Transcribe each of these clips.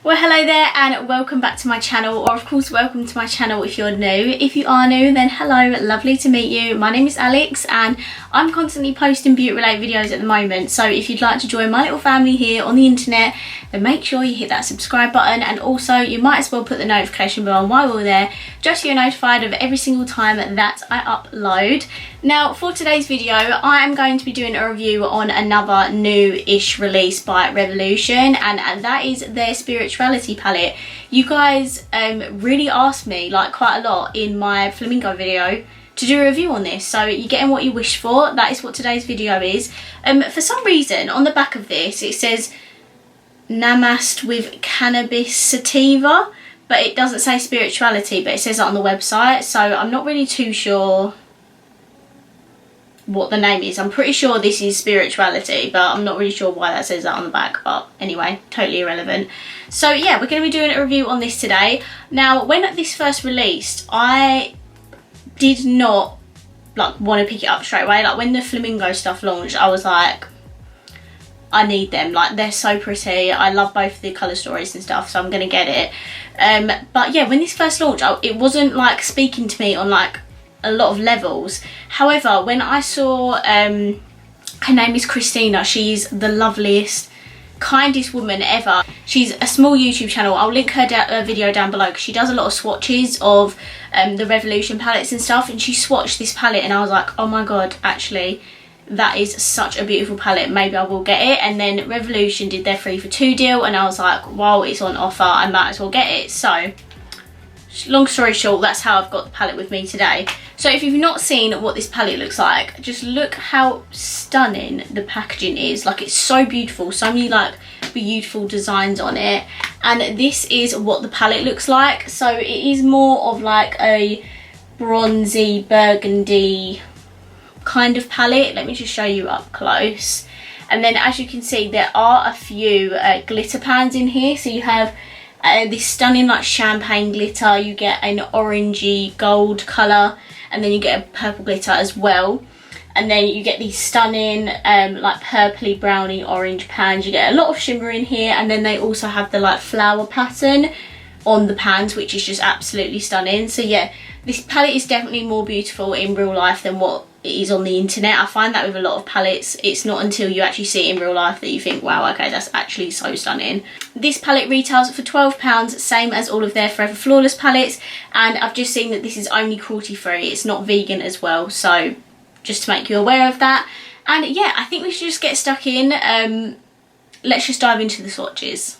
Well, hello there and welcome back to my channel, or of course welcome to my channel if you're new. If you are new, then hello, lovely to meet you. My name is Alex and I'm constantly posting beauty related videos at the moment, so if you'd like to join my little family here on the internet, then make sure you hit that subscribe button, and also you might as well put the notification bell on while we're there, just so you're notified of every single time that I upload. Now for today's video, I am going to be doing a review on another new-ish release by Revolution, and that is their Spirituality palette. You guys really asked me like quite a lot in my flamingo video to do a review on this, so you're getting what you wish for. That is what today's video is. For some reason on the back of this it says Namaste with Cannabis Sativa, but it doesn't say Spirituality, but it says that on the website, so I'm not really too sure what the name is. I'm pretty sure this is Spirituality, but I'm not really sure why that says that on the back, but anyway, totally irrelevant. So yeah, we're going to be doing a review on this today. Now when this first released, I did not like want to pick it up straight away. Like when the flamingo stuff launched, I was like, I need them, like they're so pretty. I love both the colour stories and stuff, so I'm going to get it. But yeah, when this first launched, it wasn't like speaking to me on like a lot of levels. However, when I saw her name is Christina, she's the loveliest, kindest woman ever. She's a small YouTube channel. I'll link her video down below because she does a lot of swatches of the Revolution palettes and stuff, and she swatched this palette and I was like, oh my god, actually that is such a beautiful palette, maybe I will get it. And then Revolution did their 3 for 2 deal and I was like, well, it's on offer, I might as well get it. So long story short, that's how I've got the palette with me today. So if you've not seen what this palette looks like, just look how stunning the packaging is. Like it's so beautiful, so many like beautiful designs on it, and this is what the palette looks like. So it is more of like a bronzy burgundy kind of palette. Let me just show you up close. And then as you can see, there are a few glitter pans in here. So you have this stunning like champagne glitter, you get an orangey gold colour, and then you get a purple glitter as well. And then you get these stunning like purpley browny orange pans. You get a lot of shimmer in here, and then they also have the like flower pattern on the pans, which is just absolutely stunning. So yeah, this palette is definitely more beautiful in real life than what it is on the internet. I find that with a lot of palettes, it's not until you actually see it in real life that you think, wow, okay, that's actually so stunning. This palette retails for £12, same as all of their Forever Flawless palettes, and I've just seen that this is only cruelty free, it's not vegan as well, so just to make you aware of that. And yeah, I think we should just get stuck in. Let's just dive into the swatches.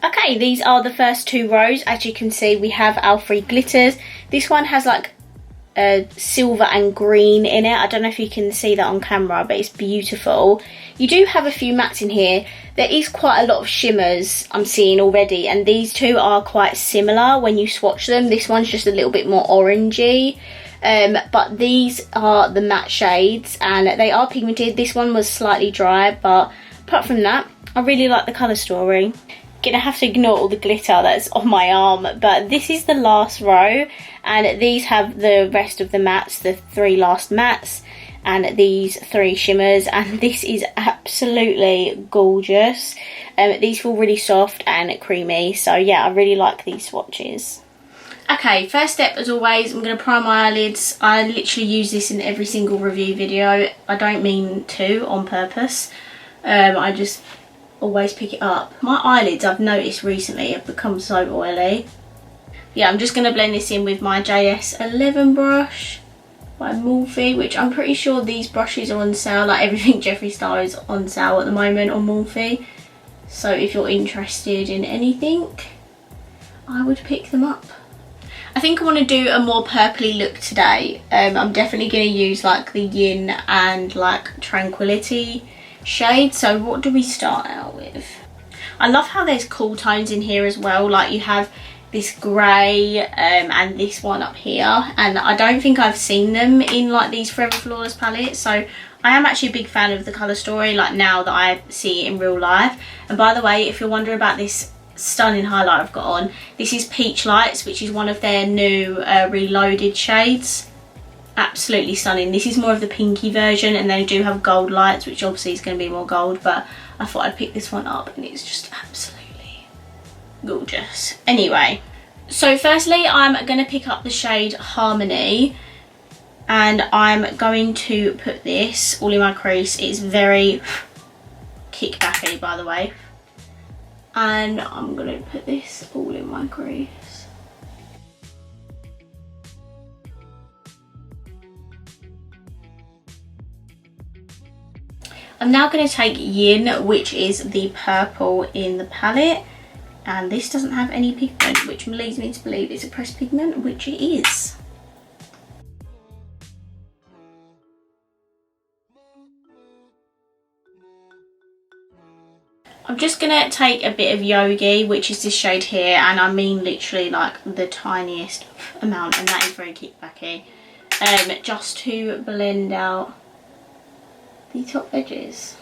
Okay, these are the first 2 rows. As you can see, we have our 3 glitters. This one has like silver and green in it. I don't know if you can see that on camera, but it's beautiful. You do have a few mattes in here. There is quite a lot of shimmers I'm seeing already, and these two are quite similar when you swatch them. This one's just a little bit more orangey, but these are the matte shades and they are pigmented. This one was slightly dry, but apart from that, I really like the colour story. Gonna have to ignore all the glitter that's on my arm, but this is the last row, and these have the rest of the mattes, the 3 last mattes, and these 3 shimmers, and this is absolutely gorgeous. These feel really soft and creamy, so yeah, I really like these swatches. Okay, first step as always, I'm going to prime my eyelids. I literally use this in every single review video. I don't mean to on purpose. I just always pick it up. My eyelids, I've noticed recently, have become so oily. Yeah, I'm just going to blend this in with my JS11 brush by Morphe, which I'm pretty sure these brushes are on sale. Like everything Jeffree Star is on sale at the moment on Morphe, so if you're interested in anything, I would pick them up. I think I want to do a more purpley look today. I'm definitely going to use like the Yin and like Tranquility shade. So what do we start out with? I love how there's cool tones in here as well. Like you have this grey and this one up here, and I don't think I've seen them in like these Forever Flawless palettes, so I am actually a big fan of the colour story, like now that I see it in real life. And by the way, if you're wondering about this stunning highlight I've got on, this is Peach Lights, which is one of their new reloaded shades. Absolutely stunning. This is more of the pinky version, and they do have gold lights, which obviously is going to be more gold, but I thought I'd pick this one up, and it's just absolutely gorgeous. Anyway, so firstly I'm going to pick up the shade Harmony, and I'm going to put this all in my crease. It's very kickbacky, by the way, and I'm going to put this all in my crease. I'm now going to take Yin, which is the purple in the palette, and this doesn't have any pigment, which leads me to believe it's a pressed pigment, which it is. I'm just going to take a bit of Yogi, which is this shade here, and I mean literally like the tiniest amount, and that is very kickbacky, just to blend out the top edges.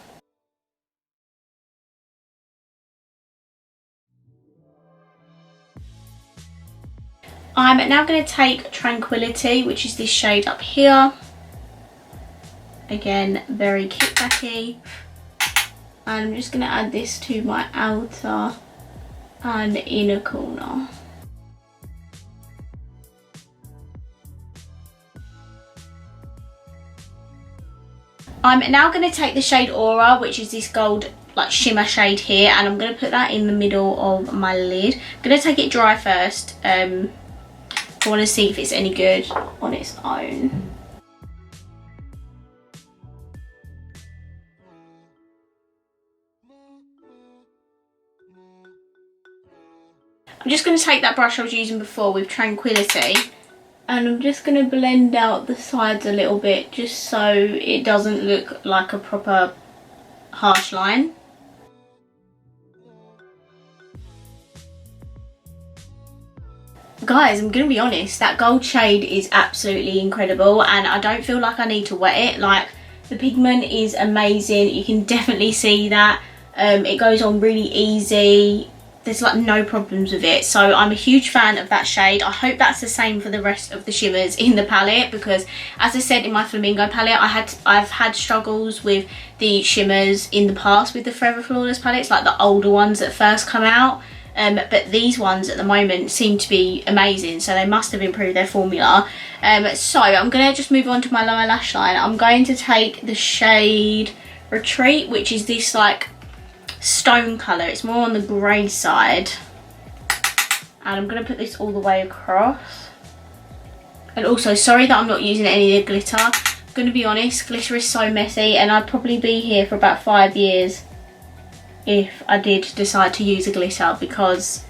I'm now going to take Tranquility, which is this shade up here. Again, very kickbacky. And I'm just going to add this to my outer and inner corner. I'm now going to take the shade Aura, which is this gold like shimmer shade here, and I'm going to put that in the middle of my lid. I'm going to take it dry first. I want to see if it's any good on its own. I'm just going to take that brush I was using before with Tranquility, and I'm just going to blend out the sides a little bit, just so it doesn't look like a proper harsh line. Guys, I'm going to be honest, that gold shade is absolutely incredible, and I don't feel like I need to wet it. Like, the pigment is amazing, you can definitely see that. It goes on really easy. There's like no problems with it, so I'm a huge fan of that shade. I hope that's the same for the rest of the shimmers in the palette, because as I said in my Flamingo palette, I've had struggles with the shimmers in the past with the Forever Flawless palettes, like the older ones that first come out. But these ones at the moment seem to be amazing, so they must have improved their formula. So I'm going to just move on to my lower lash line. I'm going to take the shade Retreat, which is this like stone colour. It's more on the grey side, and I'm going to put this all the way across. And also, sorry that I'm not using any of the glitter. I'm going to be honest, glitter is so messy, and I'd probably be here for about 5 years if I did decide to use a glitter, because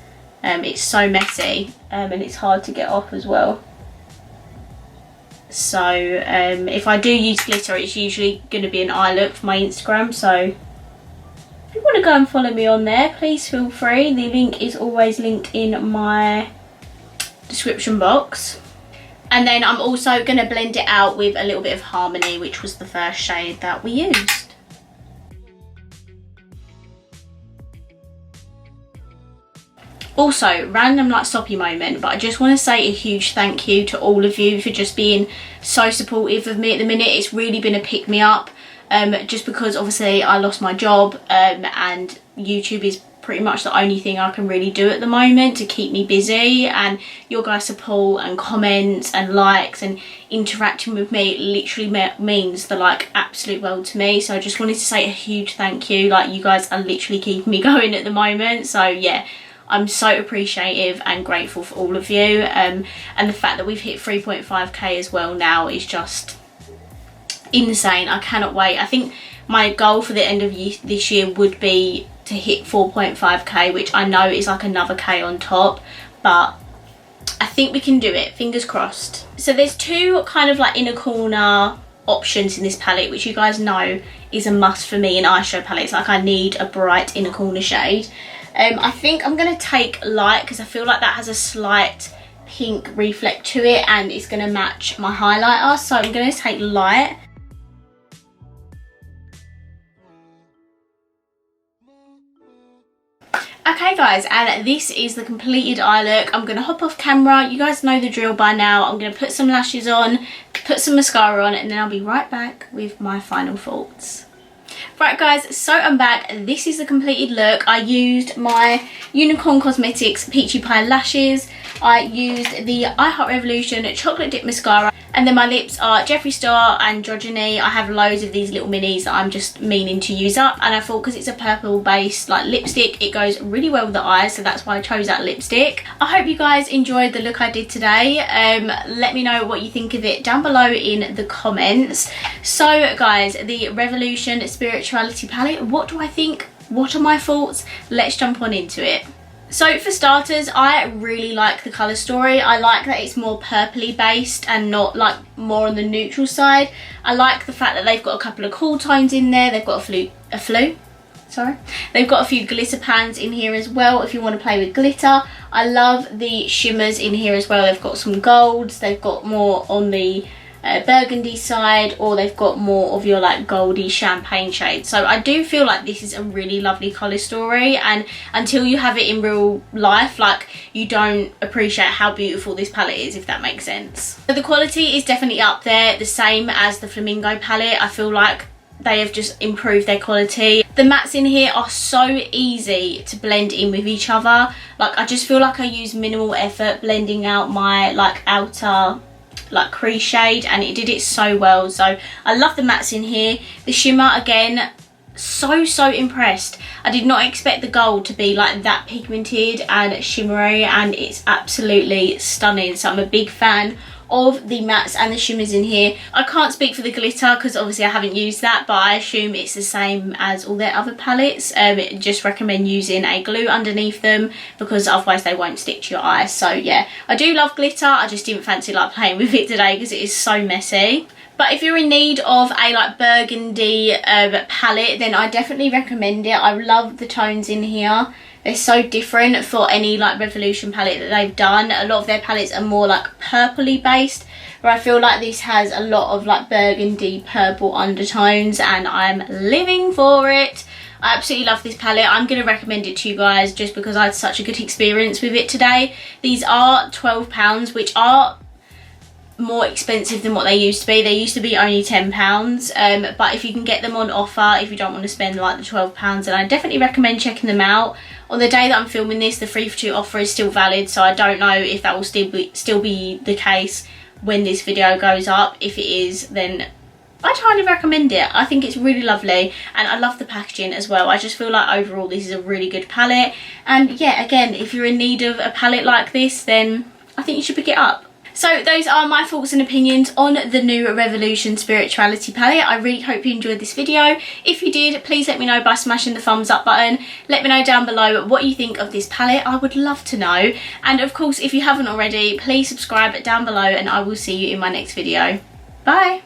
it's so messy, and it's hard to get off as well. So if I do use glitter, it's usually going to be an eye look for my Instagram, so if you want to go and follow me on there, please feel free. The link is always linked in my description box. And then I'm also going to blend it out with a little bit of Harmony, which was the first shade that we used. Also, random like soppy moment, but I just want to say a huge thank you to all of you for just being so supportive of me at the minute. It's really been a pick me up. Just because obviously I lost my job, and YouTube is pretty much the only thing I can really do at the moment to keep me busy, and your guys' support and comments and likes and interacting with me literally means the like absolute world to me. So I just wanted to say a huge thank you. Like, you guys are literally keeping me going at the moment, so yeah, I'm so appreciative and grateful for all of you, and the fact that we've hit 3.5k as well now is just insane. I cannot wait. I think my goal for the end of this year would be to hit 4.5k, which I know is like another k on top, but I think we can do it, fingers crossed. So there's two kind of like inner corner options in this palette, which you guys know is a must for me in eyeshadow palettes. Like, I need a bright inner corner shade. I think I'm going to take Light, because I feel like that has a slight pink reflect to it and it's going to match my highlighter, so I'm going to take Light. Okay guys, and this is the completed eye look. I'm going to hop off camera. You guys know the drill by now. I'm going to put some lashes on, put some mascara on, and then I'll be right back with my final thoughts. Right. Right guys, so I'm back. This is the completed look. I used my Unicorn Cosmetics Peachy Pie lashes. I used the I Heart Revolution Chocolate Dip Mascara. And then my lips are Jeffree Star Androgyny. I have loads of these little minis that I'm just meaning to use up. And I thought because it's a purple based like lipstick, it goes really well with the eyes. So that's why I chose that lipstick. I hope you guys enjoyed the look I did today. Let me know what you think of it down below in the comments. So guys, the Revolution Spirituality palette, what do I think? What are my thoughts? Let's jump on into it. So for starters, I really like the colour story. I like that it's more purpley based and not like more on the neutral side. I like the fact that they've got a couple of cool tones in there. They've got They've got a few glitter pans in here as well if you want to play with glitter. I love the shimmers in here as well. They've got some golds. They've got more on the burgundy side, or they've got more of your like goldy champagne shade. So I do feel like this is a really lovely colour story, and until you have it in real life, like, you don't appreciate how beautiful this palette is, if that makes sense. So the quality is definitely up there, the same as the Flamingo palette. I feel like they have just improved their quality. The mattes in here are so easy to blend in with each other. Like, I just feel like I use minimal effort blending out my like outer like crease shade, and it did it so well. So I love the mattes in here. The shimmer, again, so impressed. I did not expect the gold to be like that pigmented and shimmery, and it's absolutely stunning. So I'm a big fan of the mattes and the shimmers in here. I can't speak for the glitter because obviously I haven't used that, but I assume it's the same as all their other palettes. Just recommend using a glue underneath them because otherwise they won't stick to your eyes. So yeah, I do love glitter. I just didn't fancy like playing with it today because it is so messy. But if you're in need of a like burgundy palette, then I definitely recommend it. I love the tones in here. They're so different for any like Revolution palette that they've done. A lot of their palettes are more like purpley based, where I feel like this has a lot of like burgundy purple undertones, and I'm living for it. I absolutely love this palette. I'm going to recommend it to you guys just because I had such a good experience with it today. These are £12, which are more expensive than what they used to be. They used to be only £10, but if you can get them on offer, if you don't want to spend like the £12, then I definitely recommend checking them out. On the day that I'm filming this, the 3 for 2 offer is still valid, so I don't know if that will still be the case when this video goes up. If it is, then I'd highly recommend it. I think it's really lovely, and I love the packaging as well. I just feel like overall this is a really good palette, and yeah, again, if you're in need of a palette like this, then I think you should pick it up. So those are my thoughts and opinions on the new Revolution Spirituality palette. I really hope you enjoyed this video. If you did, please let me know by smashing the thumbs up button. Let me know down below what you think of this palette. I would love to know. And of course, if you haven't already, please subscribe down below, and I will see you in my next video. Bye!